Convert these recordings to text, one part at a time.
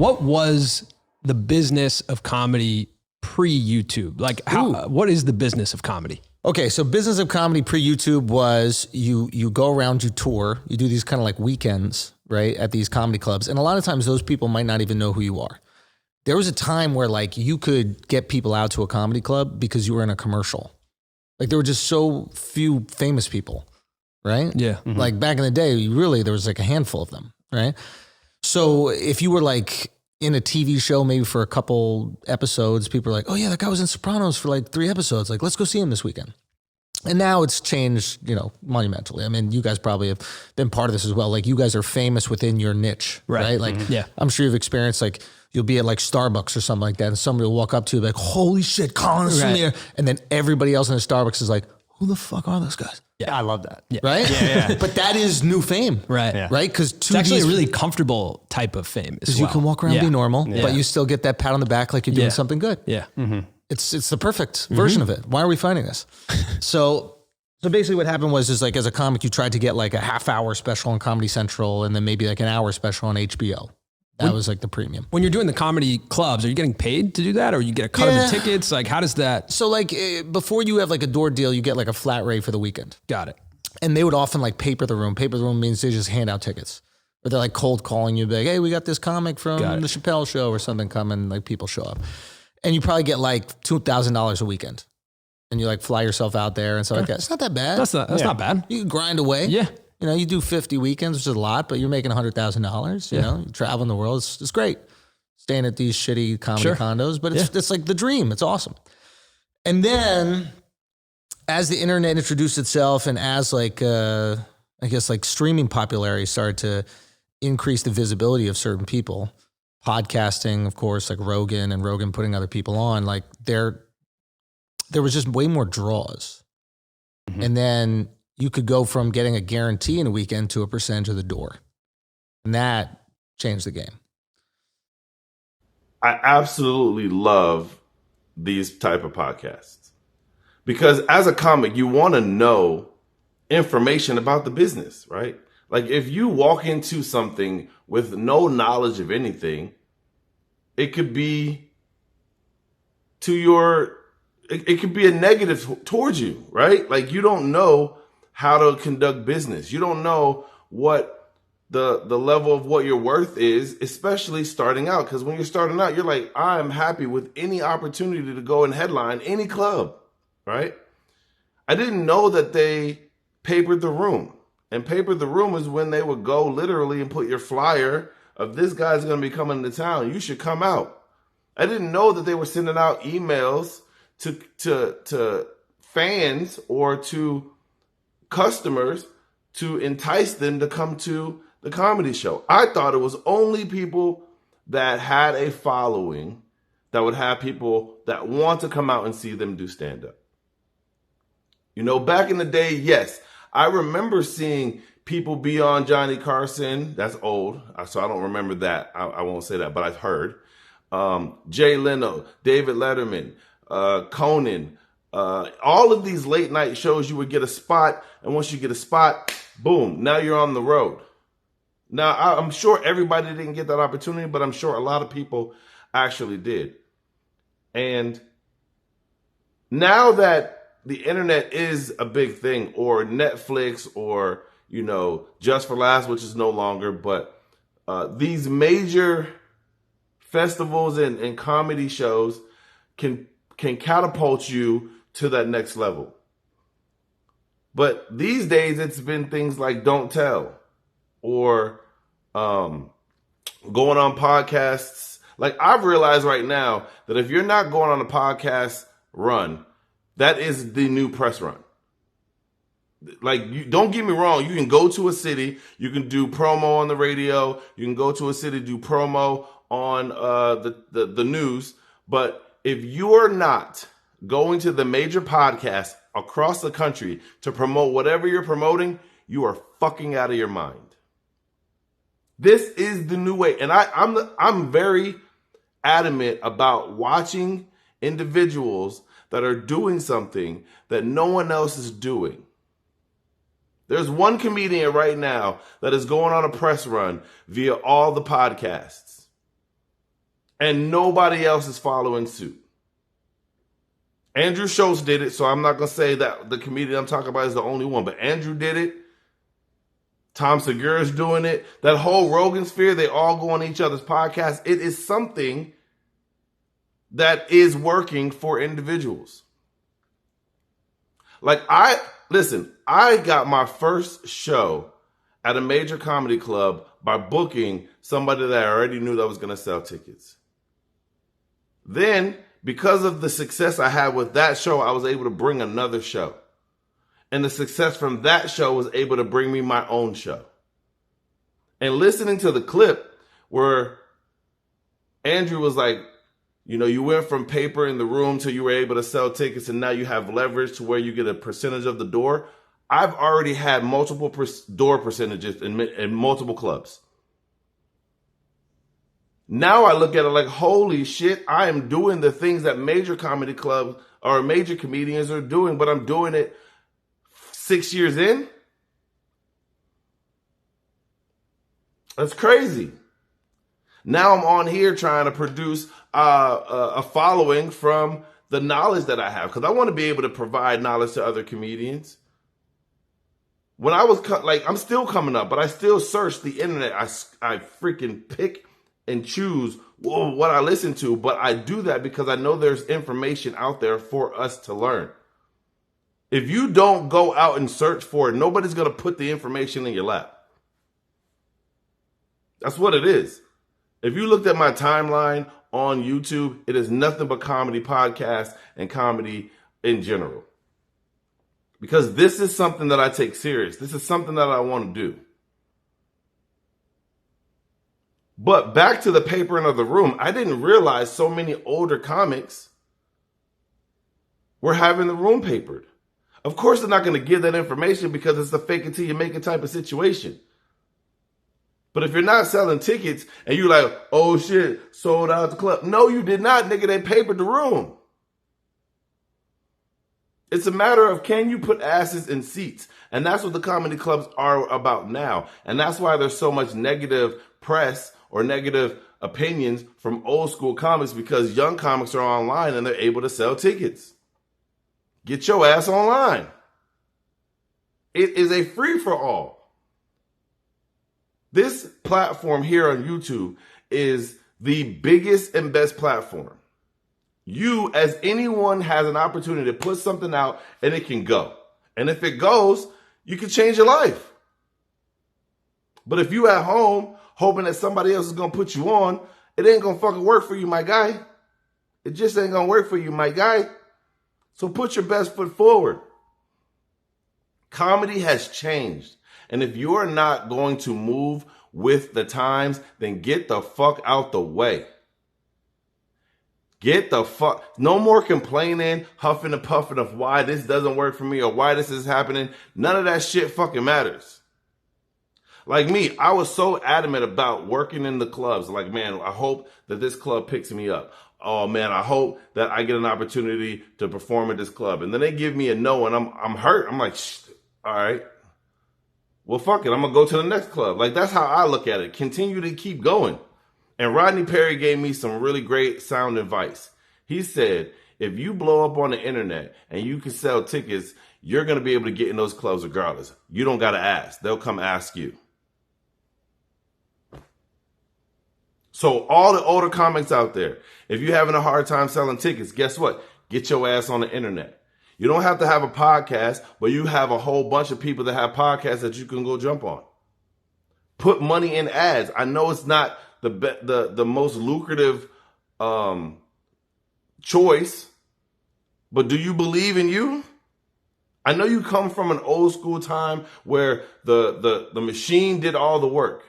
what was the business of comedy pre-YouTube? Like, what is the business of comedy? Okay, so business of comedy pre-YouTube was you go around, you tour, you do these kind of like weekends, right, at these comedy clubs. And a lot of times those people might not even know who you are. There was a time where like you could get people out to a comedy club because you were in a commercial. Like there were just so few famous people, right? Yeah. Mm-hmm. Like back in the day, there was like a handful of them, right? So if you were like in a TV show, maybe for a couple episodes, people are like, oh yeah, that guy was in Sopranos for like 3 episodes. Like, let's go see him this weekend. And now it's changed, monumentally. I mean, you guys probably have been part of this as well. Like you guys are famous within your niche, right? Like, I'm sure you've experienced like, you'll be at like Starbucks or something like that. And somebody will walk up to you like, holy shit, Colin is from here. And then everybody else in the Starbucks is like, who the fuck are those guys? Yeah, I love that. Yeah. Right? Yeah. But that is new fame. Right. Yeah. Right? Because it's actually a really comfortable type of fame. Because you can walk around and be normal, but you still get that pat on the back like you're doing something good. Yeah. Mm-hmm. It's the perfect version of it. Why are we finding this? So basically what happened was like as a comic, you tried to get like a half-hour special on Comedy Central and then maybe like an hour special on HBO. That was like the premium. When you're doing the comedy clubs, are you getting paid to do that, or you get a cut of the tickets? Like, how does that? So like before you have like a door deal, you get like a flat rate for the weekend. Got it. And they would often like paper the room. Paper the room means they just hand out tickets. Or they're like cold calling you, like, hey, we got this comic from the Chappelle show or something coming. Like people show up, and you probably get like $2,000 a weekend, and you like fly yourself out there and stuff like that. It's not that bad. That's not bad. You can grind away. Yeah. You do 50 weekends, which is a lot, but you're making $100,000. You traveling the world. It's great. Staying at these shitty comedy condos, but it's like the dream. It's awesome. And then as the internet introduced itself and as like, I guess like streaming popularity started to increase the visibility of certain people, podcasting, of course, like Rogan putting other people on, like there was just way more draws. Mm-hmm. And then you could go from getting a guarantee in a weekend to a percentage of the door. And that changed the game. I absolutely love these type of podcasts because as a comic, you want to know information about the business, right? Like if you walk into something with no knowledge of anything, it could be it could be a negative towards you, right? Like you don't know how to conduct business. You don't know what the level of what your worth is, especially starting out. Because when you're starting out, you're like, I'm happy with any opportunity to go and headline any club, right? I didn't know that they papered the room. And papered the room is when they would go literally and put your flyer of this guy's going to be coming to town. You should come out. I didn't know that they were sending out emails to fans or to customers to entice them to come to the comedy show. I thought it was only people that had a following that would have people that want to come out and see them do stand-up. Back in the day, yes, I remember seeing people be on Johnny Carson. That's old, so I don't remember that. I won't say that, but I've heard. Jay Leno, David Letterman, Conan, all of these late night shows, you would get a spot. And once you get a spot, boom, now you're on the road. Now, I'm sure everybody didn't get that opportunity, but I'm sure a lot of people actually did. And now that the internet is a big thing, or Netflix, or, Just for Laughs, which is no longer, but these major festivals and comedy shows can catapult you to that next level. But these days, it's been things like Don't Tell or going on podcasts. Like I've realized right now that if you're not going on a podcast run, that is the new press run. Like, don't get me wrong. You can go to a city. You can do promo on the radio. You can go to a city, do promo on the news. But if you are not going to the major podcasts across the country to promote whatever you're promoting, you are fucking out of your mind. This is the new way. And I'm very adamant about watching individuals that are doing something that no one else is doing. There's one comedian right now that is going on a press run via all the podcasts. And nobody else is following suit. Andrew Schultz did it, so I'm not going to say that the comedian I'm talking about is the only one, but Andrew did it. Tom Segura's doing it. That whole Rogan sphere, they all go on each other's podcasts. It is something that is working for individuals. Like I got my first show at a major comedy club by booking somebody that I already knew that was going to sell tickets. Then, because of the success I had with that show, I was able to bring another show. And the success from that show was able to bring me my own show. And listening to the clip where Andrew was like, you know, you went from paper in the room till you were able to sell tickets, and now you have leverage to where you get a percentage of the door. I've already had multiple door percentages in multiple clubs. Now I look at it like, holy shit, I am doing the things that major comedy clubs or major comedians are doing, but I'm doing it 6 years in. That's crazy. Now I'm on here trying to produce a following from the knowledge that I have, because I want to be able to provide knowledge to other comedians. When I was I'm still coming up, but I still search the internet. I freaking pick and choose what I listen to, but I do that because I know there's information out there for us to learn. If you don't go out and search for it, nobody's going to put the information in your lap. That's what it is. If you looked at my timeline on YouTube, it is nothing but comedy podcasts and comedy in general. Because this is something that I take serious. This is something that I want to do. But back to the papering of the room, I didn't realize so many older comics were having the room papered. Of course, they're not going to give that information because it's a fake it till you make it type of situation. But if you're not selling tickets and you're like, oh shit, sold out the club. No, you did not, nigga. They papered the room. It's a matter of, can you put asses in seats? And that's what the comedy clubs are about now. And that's why there's so much negative press or negative opinions from old school comics, because young comics are online and they're able to sell tickets. Get your ass online. It is a free for all. This platform here on YouTube is the biggest and best platform. You, as anyone, has an opportunity to put something out and it can go. And if it goes, you can change your life. But if you at home hoping that somebody else is going to put you on, it ain't going to fucking work for you, my guy. It just ain't going to work for you, my guy. So put your best foot forward. Comedy has changed. And if you're not going to move with the times, then get the fuck out the way. Get the fuck, no more complaining, huffing and puffing of why this doesn't work for me or why this is happening. None of that shit fucking matters. Like me, I was so adamant about working in the clubs. Like, man, I hope that this club picks me up. Oh man, I hope that I get an opportunity to perform at this club. And then they give me a no and I'm hurt. I'm like, all right. Well, fuck it. I'm going to go to the next club. Like, that's how I look at it. Continue to keep going. And Rodney Perry gave me some really great sound advice. He said, if you blow up on the internet and you can sell tickets, you're going to be able to get in those clubs regardless. You don't got to ask. They'll come ask you. So all the older comics out there, if you're having a hard time selling tickets, guess what? Get your ass on the internet. You don't have to have a podcast, but you have a whole bunch of people that have podcasts that you can go jump on. Put money in ads. I know it's not the most lucrative choice, but do you believe in you? I know you come from an old school time where the machine did all the work,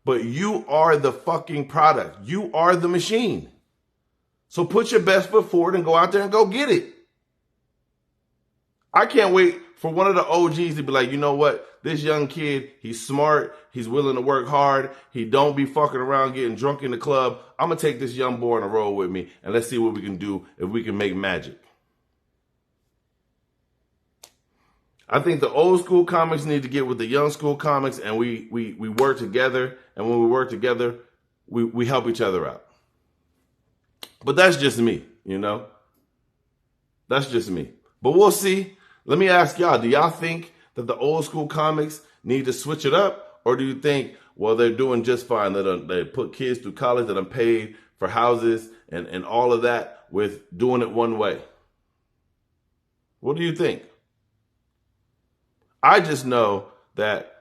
but you are the fucking product. You are the machine. So put your best foot forward and go out there and go get it. I can't wait for one of the OGs to be like, you know what? This young kid, he's smart. He's willing to work hard. He don't be fucking around getting drunk in the club. I'm going to take this young boy on a roll with me, and let's see what we can do if we can make magic. I think the old school comics need to get with the young school comics, and we work together. And when we work together, we help each other out. But that's just me, you know? That's just me. But we'll see. Let me ask y'all, do y'all think that the old school comics need to switch it up? Or do you think, well, they're doing just fine. They put kids through college, that are paid for houses and all of that with doing it one way? What do you think? I just know that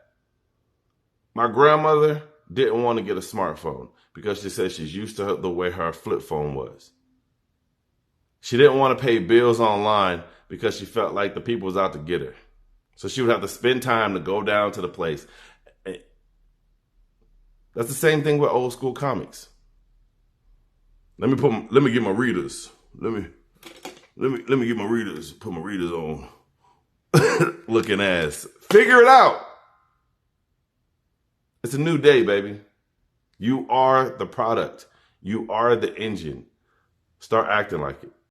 my grandmother didn't want to get a smartphone because she said she's used to the way her flip phone was. She didn't want to pay bills online because she felt like the people was out to get her. So she would have to spend time to go down to the place. That's the same thing with old school comics. Let me get my readers. Let me get my readers. Put my readers on. Looking ass. Figure it out. It's a new day, baby. You are the product. You are the engine. Start acting like it.